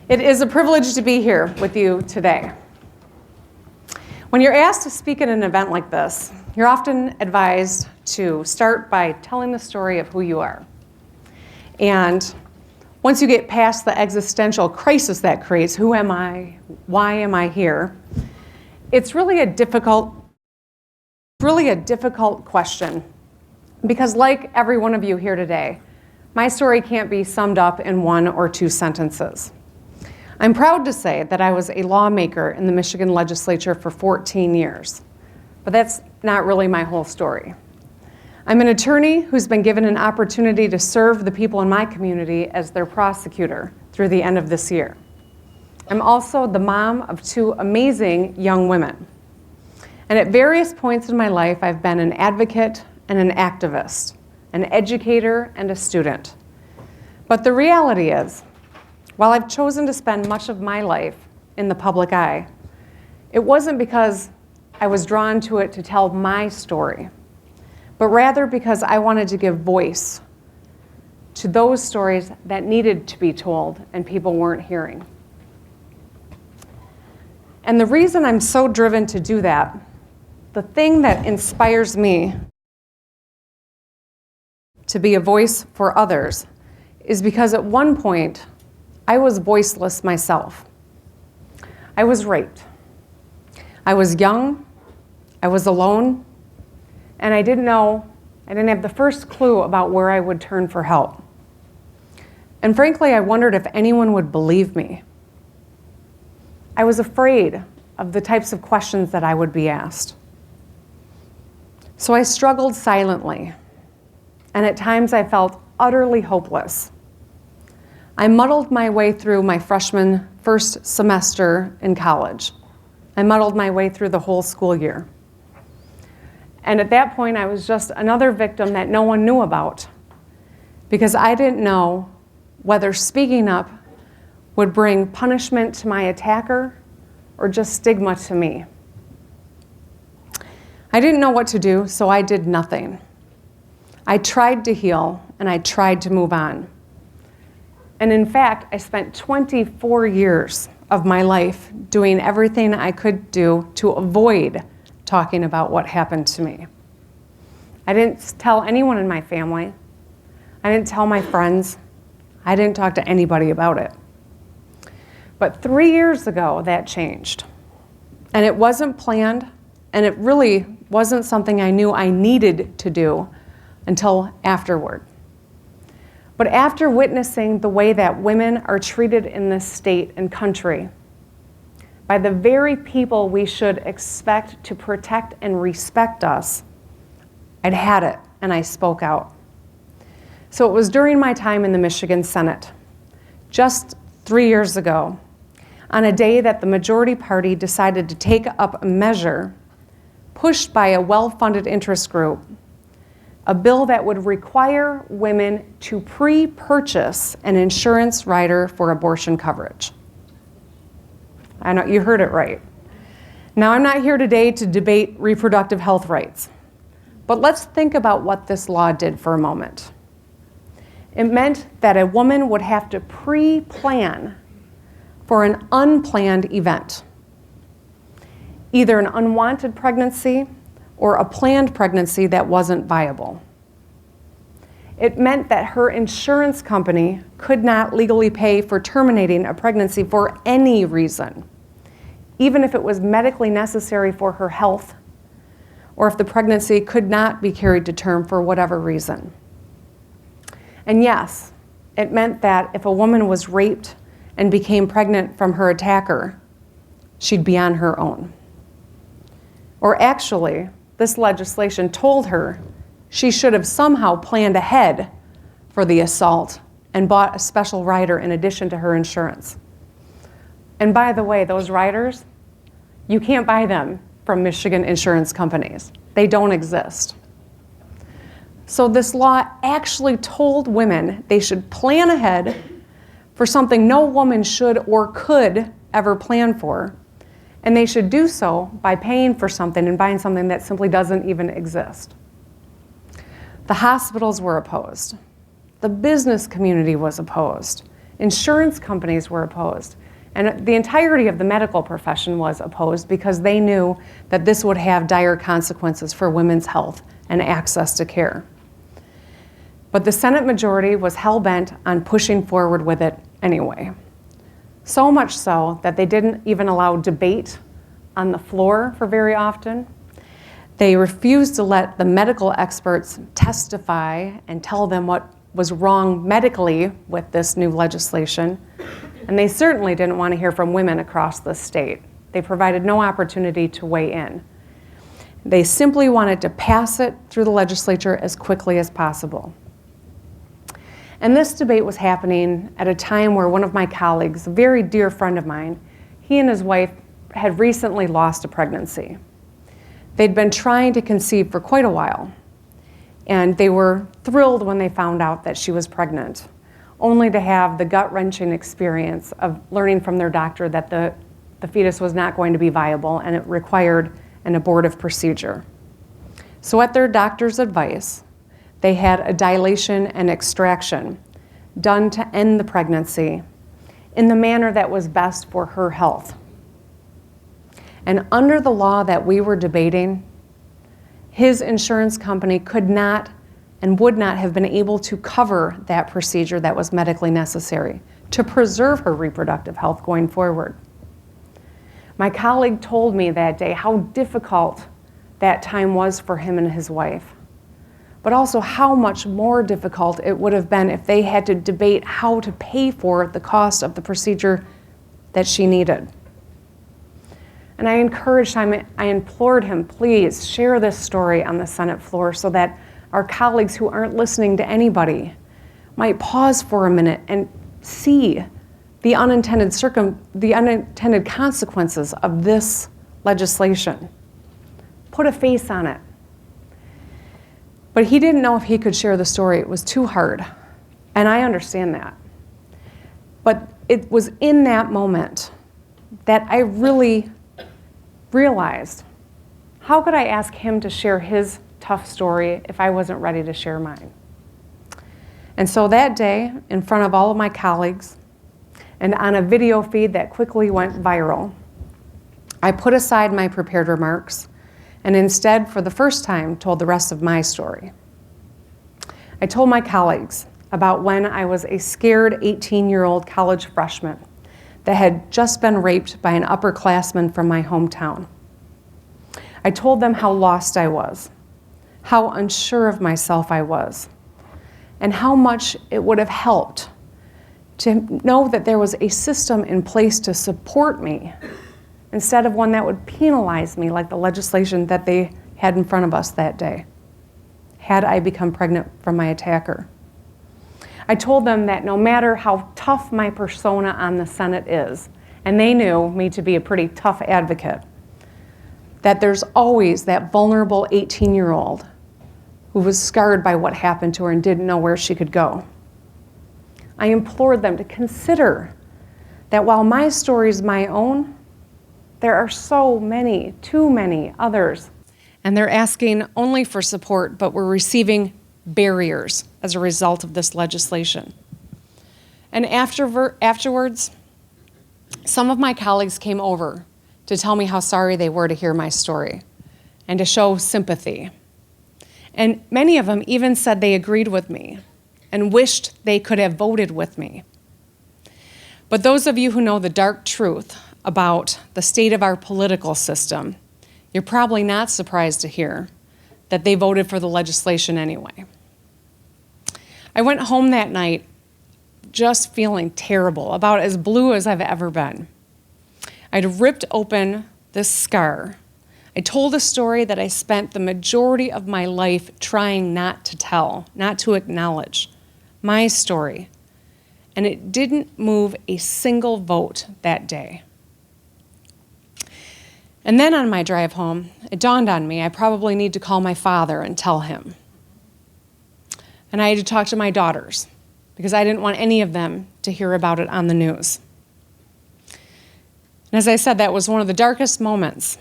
It is a privilege to be here with you today. When you're asked to speak at an event like this, you're often advised to start by telling the story of who you are. And once you get past the existential crisis that creates, who am I, why am I here, it's really a difficult question, because like every one of you here today, my story can't be summed up in 1 or 2 sentences. I'm proud to say that I was a lawmaker in the Michigan legislature for 14 years, but that's not really my whole story. I'm an attorney who's been given an opportunity to serve the people in my community as their prosecutor through the end of this year. I'm also the mom of 2 amazing young women. And at various points in my life, I've been an advocate and an activist, an educator and a student. But the reality is, while I've chosen to spend much of my life in the public eye, it wasn't because I was drawn to it to tell my story, but rather because I wanted to give voice to those stories that needed to be told and people weren't hearing. And the reason I'm so driven to do that, the thing that inspires me to be a voice for others, is because at one point, I was voiceless myself. I was raped. I was young, I was alone, and I didn't have the first clue about where I would turn for help. And frankly, I wondered if anyone would believe me. I was afraid of the types of questions that I would be asked. So I struggled silently, and at times I felt utterly hopeless. I muddled my way through my freshman first semester in college. I muddled my way through the whole school year. And at that point, I was just another victim that no one knew about, because I didn't know whether speaking up would bring punishment to my attacker or just stigma to me. I didn't know what to do, so I did nothing. I tried to heal, and I tried to move on. And in fact, I spent 24 years of my life doing everything I could do to avoid talking about what happened to me. I didn't tell anyone in my family. I didn't tell my friends. I didn't talk to anybody about it. But 3 years ago, that changed. And it wasn't planned, and it really wasn't something I knew I needed to do until afterward. But after witnessing the way that women are treated in this state and country by the very people we should expect to protect and respect us, I'd had it, and I spoke out. So it was during my time in the Michigan Senate, just 3 years ago, on a day that the majority party decided to take up a measure pushed by a well-funded interest group, a bill that would require women to pre-purchase an insurance rider for abortion coverage. I know, you heard it right. Now, I'm not here today to debate reproductive health rights, but let's think about what this law did for a moment. It meant that a woman would have to pre-plan for an unplanned event, either an unwanted pregnancy or a planned pregnancy that wasn't viable. It meant that her insurance company could not legally pay for terminating a pregnancy for any reason, even if it was medically necessary for her health, or if the pregnancy could not be carried to term for whatever reason. And yes, it meant that if a woman was raped and became pregnant from her attacker, she'd be on her own. Or actually, this legislation told her she should have somehow planned ahead for the assault and bought a special rider in addition to her insurance. And by the way, those riders, you can't buy them from Michigan insurance companies. They don't exist. So this law actually told women they should plan ahead for something no woman should or could ever plan for, and they should do so by paying for something and buying something that simply doesn't even exist. The hospitals were opposed. The business community was opposed. Insurance companies were opposed. And the entirety of the medical profession was opposed because they knew that this would have dire consequences for women's health and access to care. But the Senate majority was hell-bent on pushing forward with it anyway. So much so that they didn't even allow debate on the floor for very often. They refused to let the medical experts testify and tell them what was wrong medically with this new legislation. And they certainly didn't want to hear from women across the state. They provided no opportunity to weigh in. They simply wanted to pass it through the legislature as quickly as possible. And this debate was happening at a time where one of my colleagues, a very dear friend of mine, he and his wife had recently lost a pregnancy. They'd been trying to conceive for quite a while, and they were thrilled when they found out that she was pregnant, only to have the gut-wrenching experience of learning from their doctor that the fetus was not going to be viable and it required an abortive procedure. So at their doctor's advice, they had a dilation and extraction done to end the pregnancy in the manner that was best for her health. And under the law that we were debating, his insurance company could not and would not have been able to cover that procedure that was medically necessary to preserve her reproductive health going forward. My colleague told me that day how difficult that time was for him and his wife, but also how much more difficult it would have been if they had to debate how to pay for the cost of the procedure that she needed. And I encouraged him, I implored him, please share this story on the Senate floor so that our colleagues who aren't listening to anybody might pause for a minute and see the unintended consequences of this legislation. Put a face on it. But he didn't know if he could share the story. It was too hard. And I understand that. But it was in that moment that I really realized, how could I ask him to share his tough story if I wasn't ready to share mine? And so that day, in front of all of my colleagues, and on a video feed that quickly went viral, I put aside my prepared remarks and instead, for the first time, told the rest of my story. I told my colleagues about when I was a scared 18-year-old college freshman that had just been raped by an upperclassman from my hometown. I told them how lost I was, how unsure of myself I was, and how much it would have helped to know that there was a system in place to support me instead of one that would penalize me like the legislation that they had in front of us that day, had I become pregnant from my attacker. I told them that no matter how tough my persona on the Senate is, and they knew me to be a pretty tough advocate, that there's always that vulnerable 18-year-old who was scarred by what happened to her and didn't know where she could go. I implored them to consider that while my story is my own, there are so many, too many others. And they're asking only for support, but we're receiving barriers as a result of this legislation. And afterwards, some of my colleagues came over to tell me how sorry they were to hear my story and to show sympathy. And many of them even said they agreed with me and wished they could have voted with me. But those of you who know the dark truth about the state of our political system, you're probably not surprised to hear that they voted for the legislation anyway. I went home that night just feeling terrible, about as blue as I've ever been. I'd ripped open this scar. I told a story that I spent the majority of my life trying not to tell, not to acknowledge, my story. And it didn't move a single vote that day. And then on my drive home, it dawned on me I probably need to call my father and tell him. And I had to talk to my daughters because I didn't want any of them to hear about it on the news. And as I said, that was one of the darkest moments.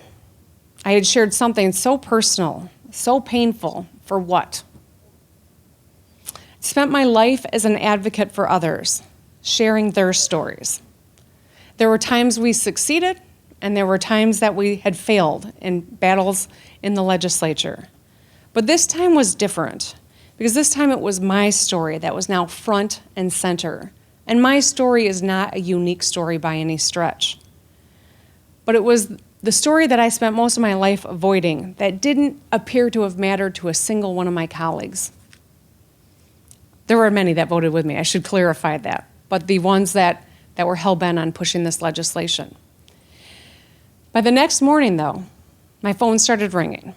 I had shared something so personal, so painful, for what? I spent my life as an advocate for others, sharing their stories. There were times we succeeded, and there were times that we had failed in battles in the legislature. But this time was different, because this time it was my story that was now front and center. And my story is not a unique story by any stretch. But it was the story that I spent most of my life avoiding that didn't appear to have mattered to a single one of my colleagues. There were many that voted with me, I should clarify that, but the ones that were hell-bent on pushing this legislation. By the next morning, though, my phone started ringing,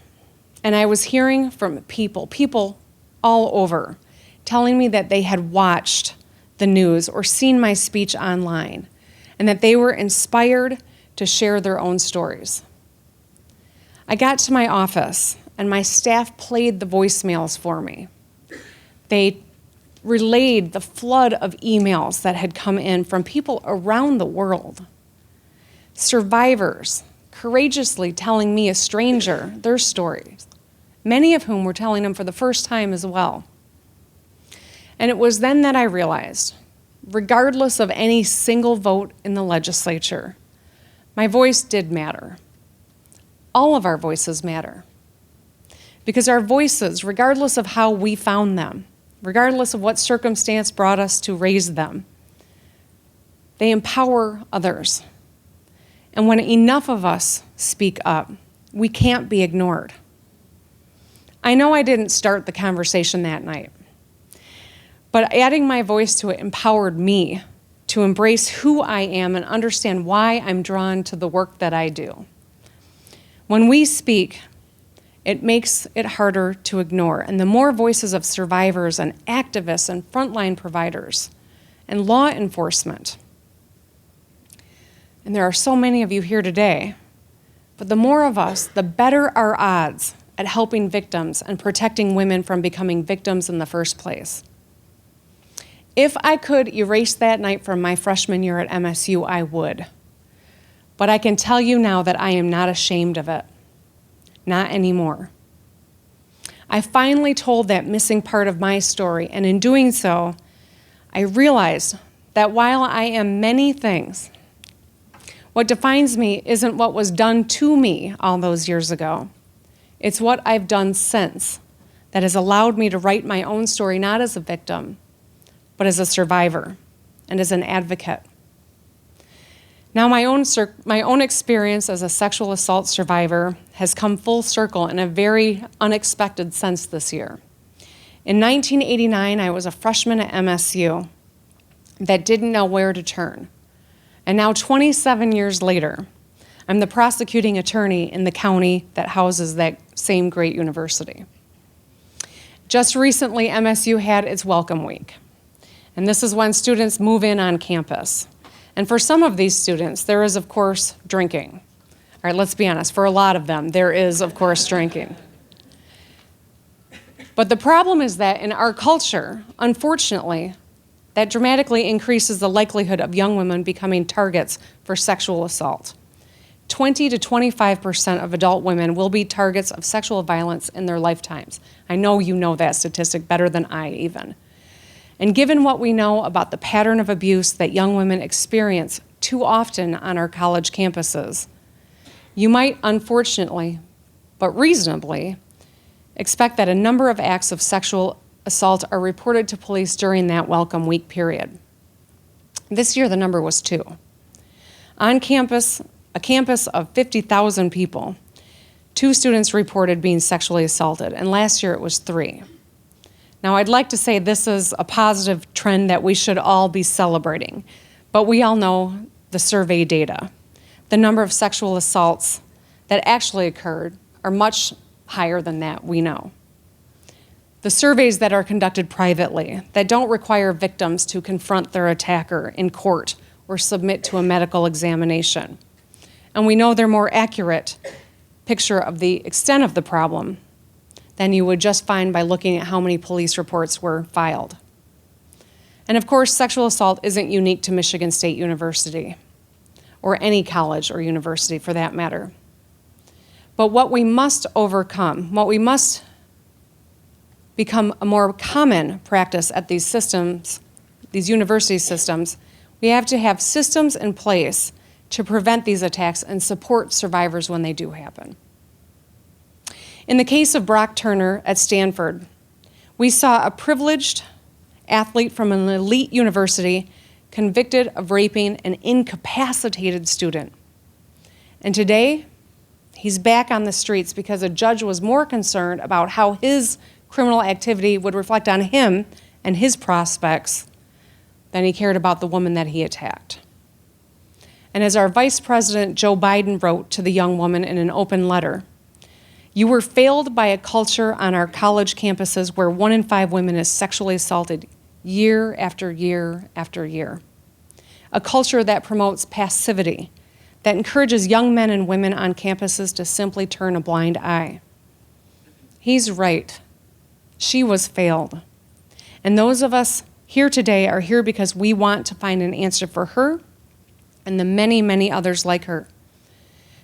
and I was hearing from people all over, telling me that they had watched the news or seen my speech online, and that they were inspired to share their own stories. I got to my office, and my staff played the voicemails for me. They relayed the flood of emails that had come in from people around the world. Survivors courageously telling me, a stranger, their stories, many of whom were telling them for the first time as well. And it was then that I realized, regardless of any single vote in the legislature, my voice did matter. All of our voices matter. Because our voices, regardless of how we found them, regardless of what circumstance brought us to raise them, they empower others. And when enough of us speak up, we can't be ignored. I know I didn't start the conversation that night, but adding my voice to it empowered me to embrace who I am and understand why I'm drawn to the work that I do. When we speak, it makes it harder to ignore, and the more voices of survivors and activists and frontline providers and law enforcement, and there are so many of you here today, but the more of us, the better our odds at helping victims and protecting women from becoming victims in the first place. If I could erase that night from my freshman year at MSU, I would. But I can tell you now that I am not ashamed of it. Not anymore. I finally told that missing part of my story, and in doing so, I realized that while I am many things, what defines me isn't what was done to me all those years ago. It's what I've done since that has allowed me to write my own story, not as a victim, but as a survivor and as an advocate. Now, my own experience as a sexual assault survivor has come full circle in a very unexpected sense this year. In 1989, I was a freshman at MSU that didn't know where to turn. And now, 27 years later, I'm the prosecuting attorney in the county that houses that same great university. Just recently, MSU had its Welcome Week. And this is when students move in on campus. And for some of these students, there is, of course, drinking. All right, let's be honest. For a lot of them, there is, of course, drinking. But the problem is that in our culture, unfortunately, that dramatically increases the likelihood of young women becoming targets for sexual assault. 20 to 25% of adult women will be targets of sexual violence in their lifetimes. I know you know that statistic better than I even. And given what we know about the pattern of abuse that young women experience too often on our college campuses, you might unfortunately, but reasonably, expect that a number of acts of sexual assault are reported to police during that Welcome Week period. This year, the number was 2. On campus, a campus of 50,000 people, 2 students reported being sexually assaulted, and last year it was 3. Now, I'd like to say this is a positive trend that we should all be celebrating, but we all know the survey data. The number of sexual assaults that actually occurred are much higher than that, we know. The surveys that are conducted privately, that don't require victims to confront their attacker in court or submit to a medical examination. And we know they're more accurate picture of the extent of the problem than you would just find by looking at how many police reports were filed. And of course, sexual assault isn't unique to Michigan State University, or any college or university for that matter. But what we must overcome, what we must become a more common practice at these systems these university systems, we have to have systems in place to prevent these attacks and support survivors when they do happen. In the case of Brock Turner at Stanford, we saw a privileged athlete from an elite university convicted of raping an incapacitated student. And today, he's back on the streets because a judge was more concerned about how his criminal activity would reflect on him and his prospects than he cared about the woman that he attacked. And as our Vice President Joe Biden wrote to the young woman in an open letter, "You were failed by a culture on our college campuses where 1 in 5 women is sexually assaulted year after year after year. A culture that promotes passivity, that encourages young men and women on campuses to simply turn a blind eye." He's right. She was failed. And those of us here today are here because we want to find an answer for her and the many, many others like her.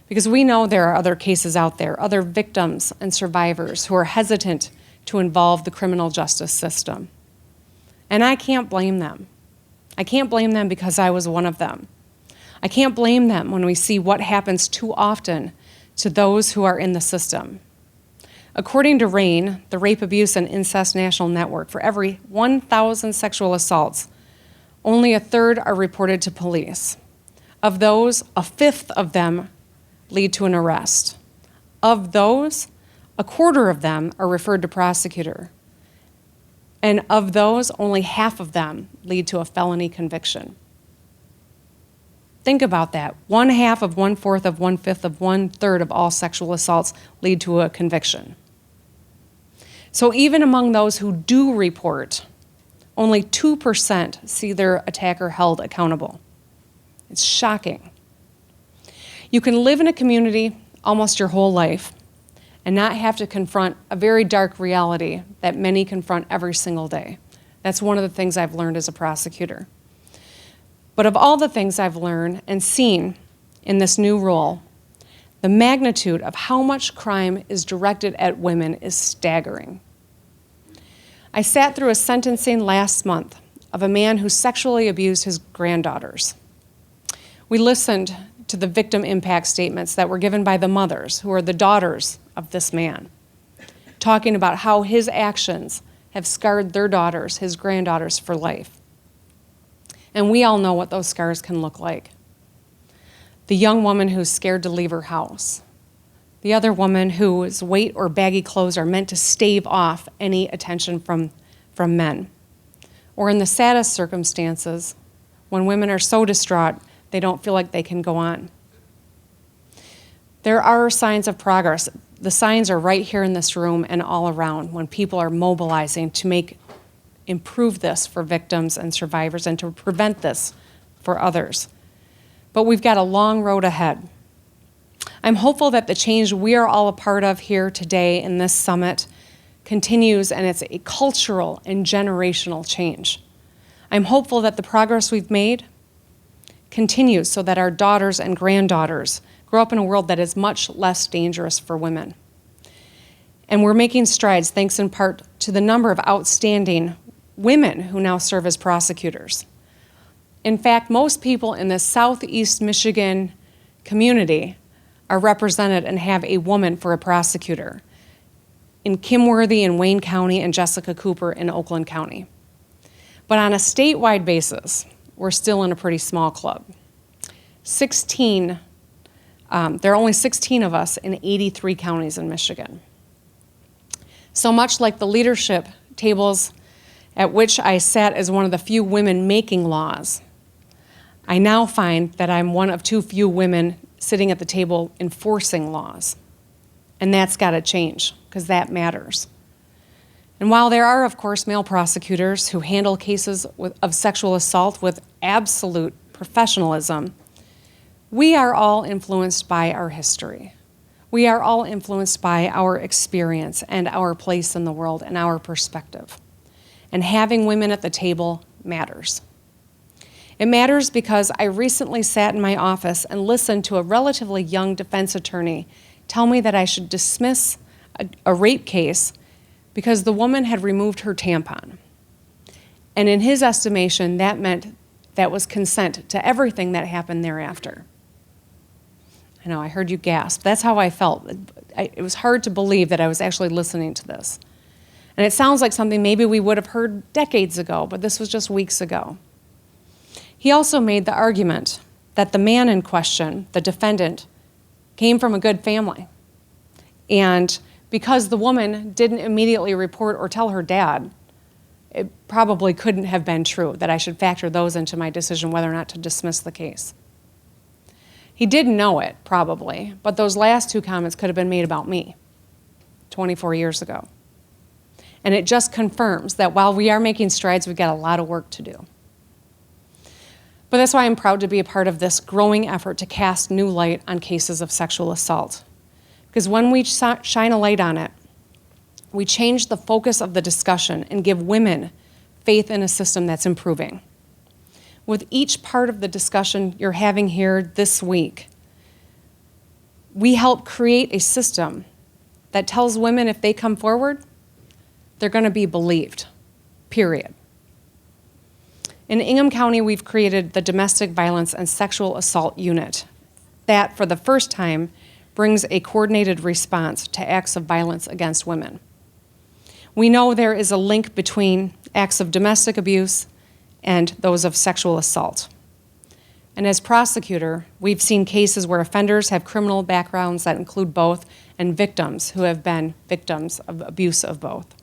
Because we know there are other cases out there, other victims and survivors who are hesitant to involve the criminal justice system. And I can't blame them. I can't blame them because I was one of them. I can't blame them when we see what happens too often to those who are in the system. According to RAINN, the Rape, Abuse, and Incest National Network, for every 1,000 sexual assaults, only a third are reported to police. Of those, a fifth of them lead to an arrest. Of those, a quarter of them are referred to prosecutor. And of those, only half of them lead to a felony conviction. Think about that. 1/2 of 1/4 of 1/5 of 1/3 of all sexual assaults lead to a conviction. So even among those who do report, only 2% see their attacker held accountable. It's shocking. You can live in a community almost your whole life and not have to confront a very dark reality that many confront every single day. That's one of the things I've learned as a prosecutor. But of all the things I've learned and seen in this new role, the magnitude of how much crime is directed at women is staggering. I sat through a sentencing last month of a man who sexually abused his granddaughters. We listened to the victim impact statements that were given by the mothers, who are the daughters of this man, talking about how his actions have scarred their daughters, his granddaughters, for life. And we all know what those scars can look like. The young woman who's scared to leave her house. The other woman whose weight or baggy clothes are meant to stave off any attention from men. Or in the saddest circumstances, when women are so distraught, they don't feel like they can go on. There are signs of progress. The signs are right here in this room and all around when people are mobilizing to improve this for victims and survivors and to prevent this for others. But we've got a long road ahead. I'm hopeful that the change we are all a part of here today in this summit continues, and it's a cultural and generational change. I'm hopeful that the progress we've made continues so that our daughters and granddaughters grow up in a world that is much less dangerous for women. And we're making strides thanks in part to the number of outstanding women who now serve as prosecutors. In fact, most people in the Southeast Michigan community are represented and have a woman for a prosecutor in Kim Worthy in Wayne County and Jessica Cooper in Oakland County. But on a statewide basis, we're still in a pretty small club. There are only 16 of us in 83 counties in Michigan. So much like the leadership tables at which I sat as one of the few women making laws, I now find that I'm one of too few women sitting at the table enforcing laws. And that's got to change, because that matters. And while there are, of course, male prosecutors who handle cases of sexual assault with absolute professionalism, we are all influenced by our history. We are all influenced by our experience and our place in the world and our perspective. And having women at the table matters. It matters because I recently sat in my office and listened to a relatively young defense attorney tell me that I should dismiss a rape case because the woman had removed her tampon. And in his estimation, that meant that was consent to everything that happened thereafter. I know, I heard you gasp. That's how I felt. It was hard to believe that I was actually listening to this. And it sounds like something maybe we would have heard decades ago, but this was just weeks ago. He also made the argument that the man in question, the defendant, came from a good family. And because the woman didn't immediately report or tell her dad, it probably couldn't have been true, that I should factor those into my decision whether or not to dismiss the case. He didn't know it, probably, but those last two comments could have been made about me 24 years ago. And it just confirms that while we are making strides, we've got a lot of work to do. But that's why I'm proud to be a part of this growing effort to cast new light on cases of sexual assault. Because when we shine a light on it, we change the focus of the discussion and give women faith in a system that's improving. With each part of the discussion you're having here this week, we help create a system that tells women if they come forward, they're going to be believed, period. In Ingham County, we've created the Domestic Violence and Sexual Assault Unit that, for the first time, brings a coordinated response to acts of violence against women. We know there is a link between acts of domestic abuse and those of sexual assault. And as prosecutor, we've seen cases where offenders have criminal backgrounds that include both and victims who have been victims of abuse of both.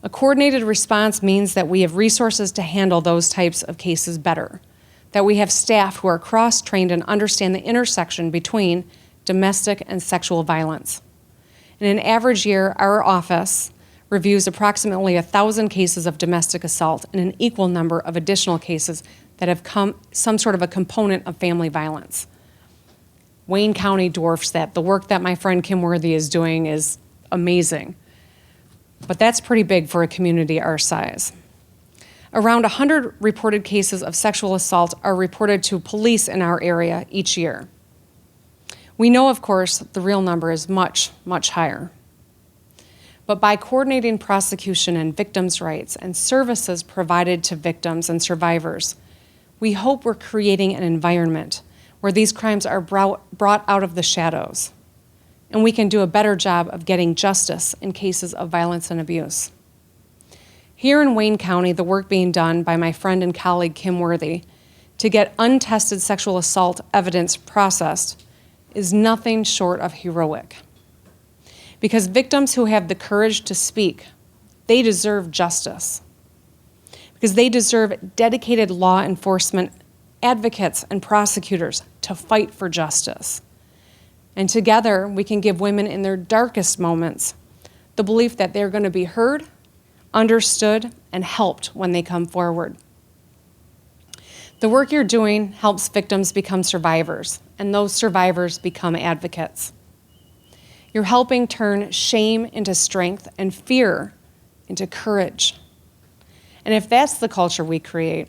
A coordinated response means that we have resources to handle those types of cases better, that we have staff who are cross-trained and understand the intersection between domestic and sexual violence. In an average year, our office reviews approximately 1,000 cases of domestic assault and an equal number of additional cases that have some sort of a component of family violence. Wayne County dwarfs that. The work that my friend Kim Worthy is doing is amazing. But that's pretty big for a community our size. Around 100 reported cases of sexual assault are reported to police in our area each year. We know, of course, the real number is much, much higher. But by coordinating prosecution and victims' rights and services provided to victims and survivors, we hope we're creating an environment where these crimes are brought out of the shadows, and we can do a better job of getting justice in cases of violence and abuse. Here in Wayne County, the work being done by my friend and colleague Kim Worthy to get untested sexual assault evidence processed is nothing short of heroic. Because victims who have the courage to speak, they deserve justice. Because they deserve dedicated law enforcement advocates and prosecutors to fight for justice. And together, we can give women in their darkest moments the belief that they're going to be heard, understood, and helped when they come forward. The work you're doing helps victims become survivors, and those survivors become advocates. You're helping turn shame into strength and fear into courage. And if that's the culture we create,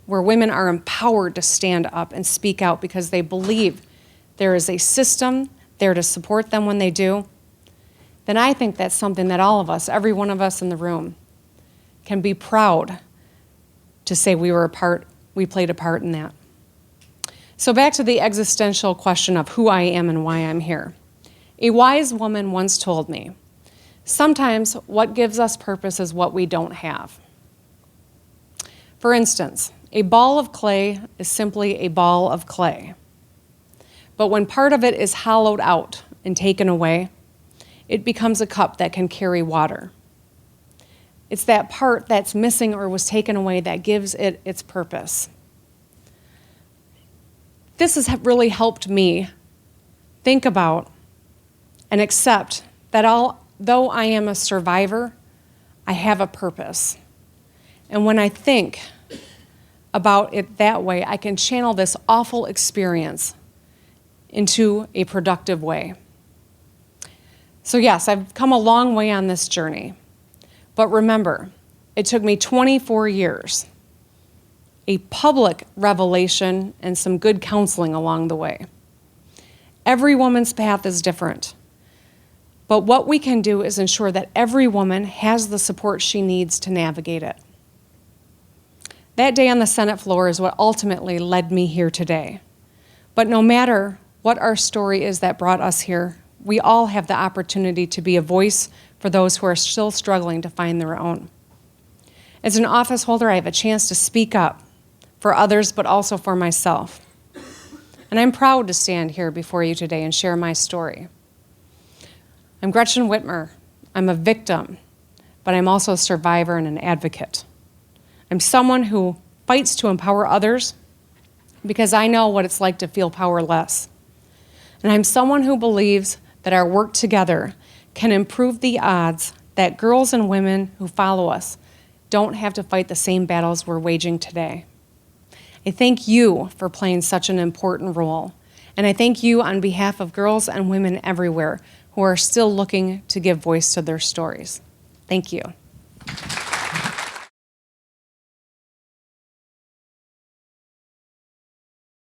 where women are empowered to stand up and speak out because they believe there is a system there to support them when they do, then I think that's something that all of us, every one of us in the room, can be proud to say we played a part in that. So back to the existential question of who I am and why I'm here. A wise woman once told me, sometimes what gives us purpose is what we don't have. For instance, a ball of clay is simply a ball of clay. But when part of it is hollowed out and taken away, it becomes a cup that can carry water. It's that part that's missing or was taken away that gives it its purpose. This has really helped me think about and accept that though I am a survivor, I have a purpose. And when I think about it that way, I can channel this awful experience into a productive way. So yes, I've come a long way on this journey. But remember, it took me 24 years, a public revelation, and some good counseling along the way. Every woman's path is different. But what we can do is ensure that every woman has the support she needs to navigate it. That day on the Senate floor is what ultimately led me here today. But no matter what our story is that brought us here, we all have the opportunity to be a voice for those who are still struggling to find their own. As an office holder, I have a chance to speak up for others, but also for myself. And I'm proud to stand here before you today and share my story. I'm Gretchen Whitmer. I'm a victim, but I'm also a survivor and an advocate. I'm someone who fights to empower others because I know what it's like to feel powerless. And I'm someone who believes that our work together can improve the odds that girls and women who follow us don't have to fight the same battles we're waging today. I thank you for playing such an important role, and I thank you on behalf of girls and women everywhere who are still looking to give voice to their stories. Thank you.